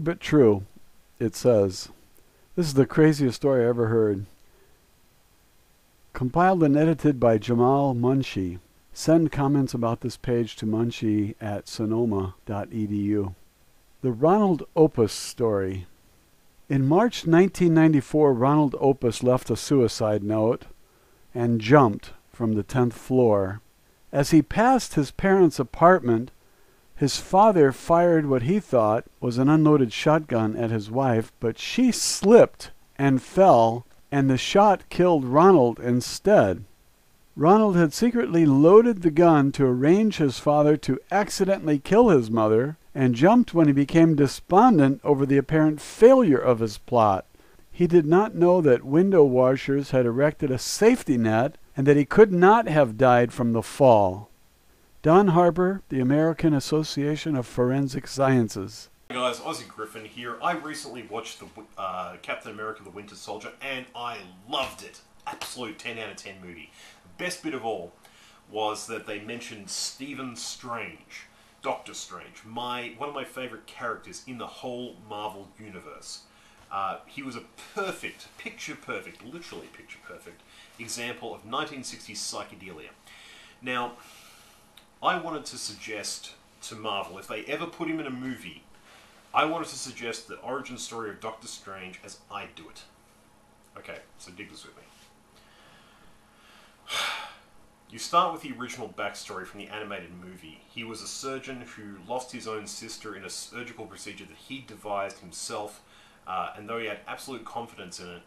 Weird but true, it says. This is the craziest story I ever heard. Compiled and edited by Jamal Munshi. Send comments about this page to munshi at sonoma.edu. The Ronald Opus story. In March 1994, Ronald Opus left a suicide note and jumped from the 10th floor. As he passed his parents' apartment, his father fired what he thought was an unloaded shotgun at his wife, but she slipped and fell, and the shot killed Ronald instead. Ronald had secretly loaded the gun to arrange his father to accidentally kill his mother, and jumped when he became despondent over the apparent failure of his plot. He did not know that window washers had erected a safety net and that he could not have died from the fall. Don Harper, the American Association of Forensic Sciences. Hey guys, Ozzy Griffin here. I recently watched the Captain America the Winter Soldier and I loved it. Absolute 10 out of 10 movie. The best bit of all was that they mentioned Stephen Strange, Doctor Strange, one of my favorite characters in the whole Marvel universe. He was a perfect, picture-perfect, literally picture-perfect example of 1960s psychedelia. Now, I wanted to suggest to Marvel, if they ever put him in a movie, I wanted to suggest the origin story of Doctor Strange as I do it. Okay, so dig this with me. You start with the original backstory from the animated movie. He was a surgeon who lost his own sister in a surgical procedure that he devised himself, and though he had absolute confidence in it,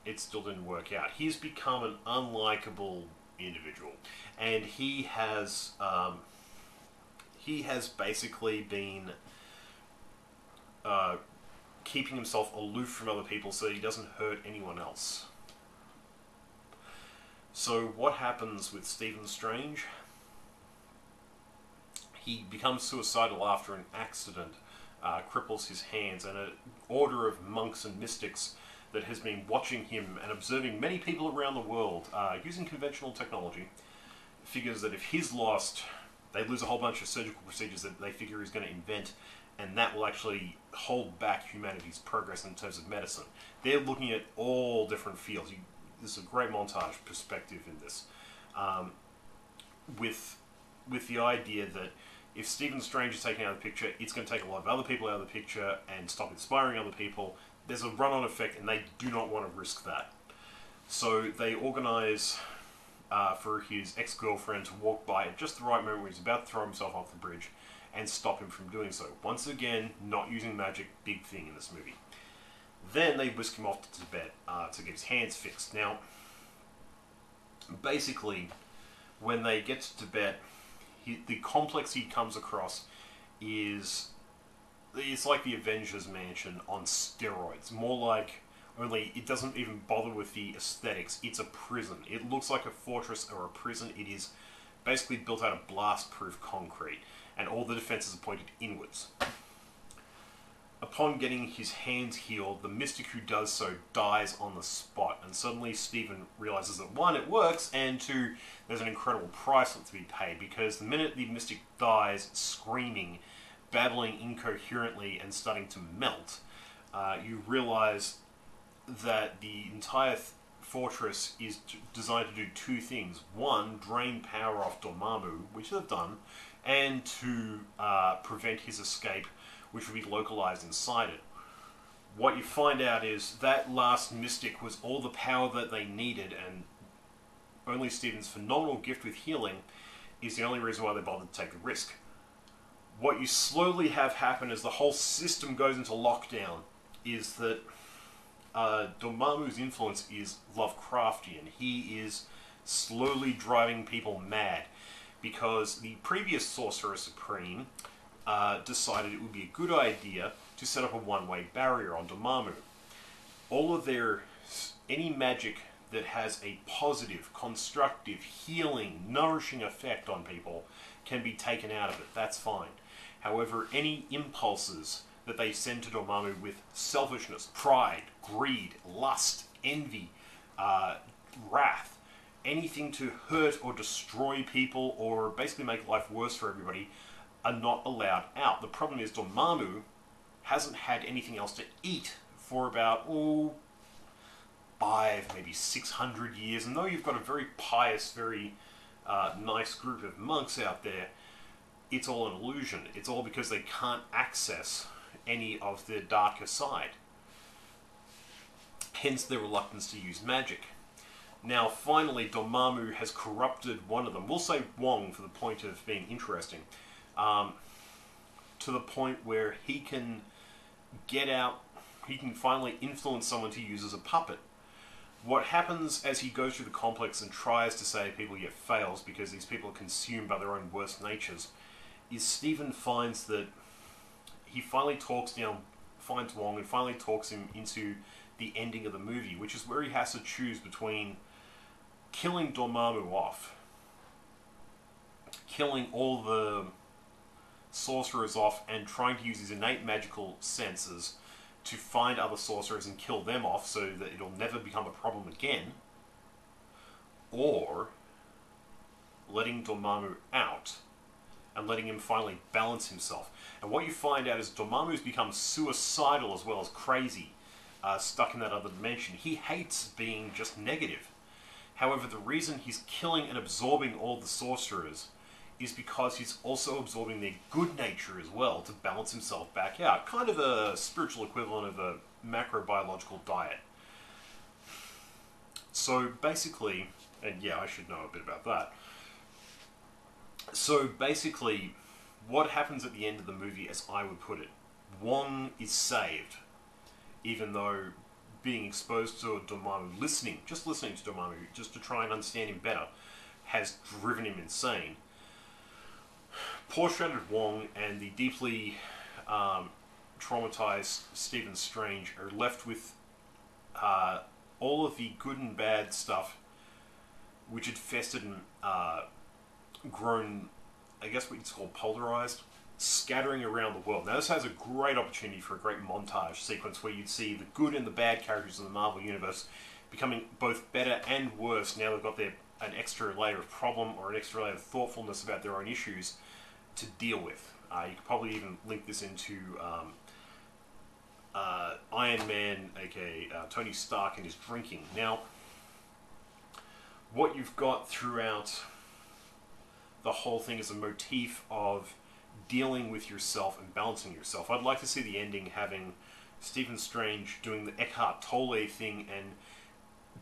it still didn't work out. He's become an unlikable individual, and he has basically been keeping himself aloof from other people so he doesn't hurt anyone else. So what happens with Stephen Strange? He becomes suicidal after an accident cripples his hands, and an order of monks and mystics that has been watching him and observing many people around the world using conventional technology figures that if he's lost, they lose a whole bunch of surgical procedures that they figure he's going to invent, and that will actually hold back humanity's progress in terms of medicine. They're looking at all different fields. There's a great montage perspective in this, with the idea that if Stephen Strange is taken out of the picture, it's going to take a lot of other people out of the picture and stop inspiring other people. There's a run-on effect, and they do not want to risk that. So they organise for his ex-girlfriend to walk by at just the right moment when he's about to throw himself off the bridge and stop him from doing so. Once again, not using magic, big thing in this movie. Then they whisk him off to Tibet to get his hands fixed. Now, basically, when they get to Tibet, the complex he comes across is... it's like the Avengers Mansion on steroids. More like, only it doesn't even bother with the aesthetics. It's a prison. It looks like a fortress or a prison. It is basically built out of blast-proof concrete, and all the defenses are pointed inwards. Upon getting his hands healed, the mystic who does so dies on the spot, and suddenly Stephen realizes that 1, it works, and 2, there's an incredible price to be paid, because the minute the mystic dies, screaming, babbling incoherently, and starting to melt, you realize that the entire fortress is designed to do 2 things. 1, drain power off Dormammu, which they've done, and 2, prevent his escape, which will be localized inside it. What you find out is that last mystic was all the power that they needed, and only Stephen's phenomenal gift with healing is the only reason why they bothered to take the risk. What you slowly have happen as the whole system goes into lockdown is that Dormammu's influence is Lovecraftian. He is slowly driving people mad because the previous Sorcerer Supreme decided it would be a good idea to set up a one-way barrier on Dormammu. All of any magic that has a positive, constructive, healing, nourishing effect on people can be taken out of it. That's fine. However, any impulses that they send to Dormammu with selfishness, pride, greed, lust, envy, wrath, anything to hurt or destroy people or basically make life worse for everybody, are not allowed out. The problem is Dormammu hasn't had anything else to eat for about, oh, 5, maybe 600 years. And though you've got a very pious, very nice group of monks out there, it's all an illusion. It's all because they can't access any of the darker side. Hence their reluctance to use magic. Now, finally, Dormammu has corrupted one of them. We'll say Wong for the point of being interesting. To the point where he can get out, he can finally influence someone to use as a puppet. What happens as he goes through the complex and tries to save people yet fails because these people are consumed by their own worst natures, is Stephen finds that he finally finds Wong and finally talks him into the ending of the movie, which is where he has to choose between killing Dormammu off, killing all the sorcerers off, and trying to use his innate magical senses to find other sorcerers and kill them off so that it'll never become a problem again, or letting Dormammu out and letting him finally balance himself. And what you find out is Dormammu's become suicidal as well as crazy, stuck in that other dimension. He hates being just negative. However, the reason he's killing and absorbing all the sorcerers is because he's also absorbing their good nature as well to balance himself back out. Kind of a spiritual equivalent of a macrobiological diet. So basically, and yeah, I should know a bit about that. So basically, what happens at the end of the movie, as I would put it, Wong is saved, even though being exposed to Dormammu, just listening to Dormammu, just to try and understand him better, has driven him insane. Poor stranded Wong and the deeply traumatized Stephen Strange are left with all of the good and bad stuff which had festered and grown, I guess what you'd call polarized, scattering around the world. Now this has a great opportunity for a great montage sequence where you'd see the good and the bad characters in the Marvel Universe becoming both better and worse now they've got an extra layer of problem or an extra layer of thoughtfulness about their own issues to deal with. You could probably even link this into Iron Man, aka Tony Stark, and his drinking. Now, what you've got throughout the whole thing is a motif of dealing with yourself and balancing yourself. I'd like to see the ending having Stephen Strange doing the Eckhart Tolle thing and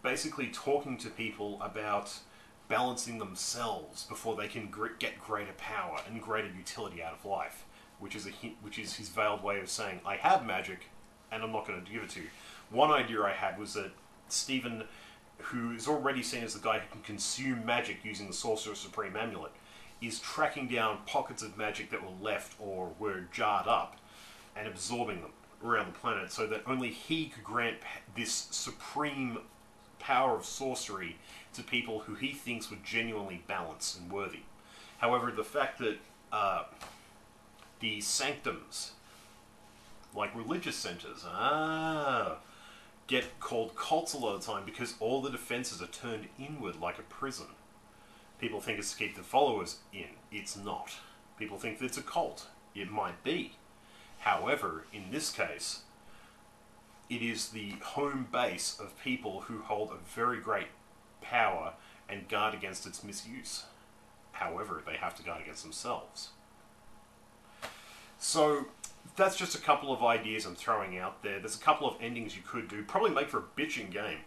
basically talking to people about balancing themselves before they can get greater power and greater utility out of life, which is his veiled way of saying, I have magic and I'm not going to give it to you. One idea I had was that Stephen, who is already seen as the guy who can consume magic using the Sorcerer Supreme amulet, is tracking down pockets of magic that were left or were jarred up and absorbing them around the planet so that only he could grant this supreme power of sorcery to people who he thinks were genuinely balanced and worthy. However, the fact that the sanctums, like religious centers, get called cults a lot of the time because all the defenses are turned inward like a prison. People think it's to keep the followers in. It's not. People think that it's a cult. It might be. However, in this case, it is the home base of people who hold a very great power and guard against its misuse. However, they have to guard against themselves. So, that's just a couple of ideas I'm throwing out there. There's a couple of endings you could do. Probably make for a bitching game.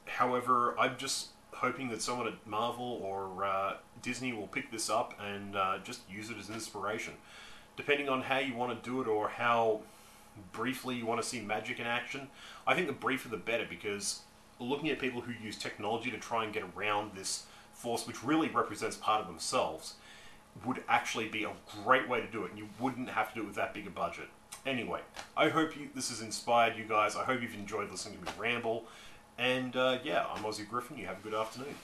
However, I'm just hoping that someone at Marvel or Disney will pick this up and just use it as an inspiration. Depending on how you want to do it or how briefly you want to see magic in action, I think the briefer the better, because looking at people who use technology to try and get around this force, which really represents part of themselves, would actually be a great way to do it, and you wouldn't have to do it with that big a budget. Anyway, I hope this has inspired you guys. I hope you've enjoyed listening to me ramble. And yeah, I'm Aussie Griffin. You have a good afternoon.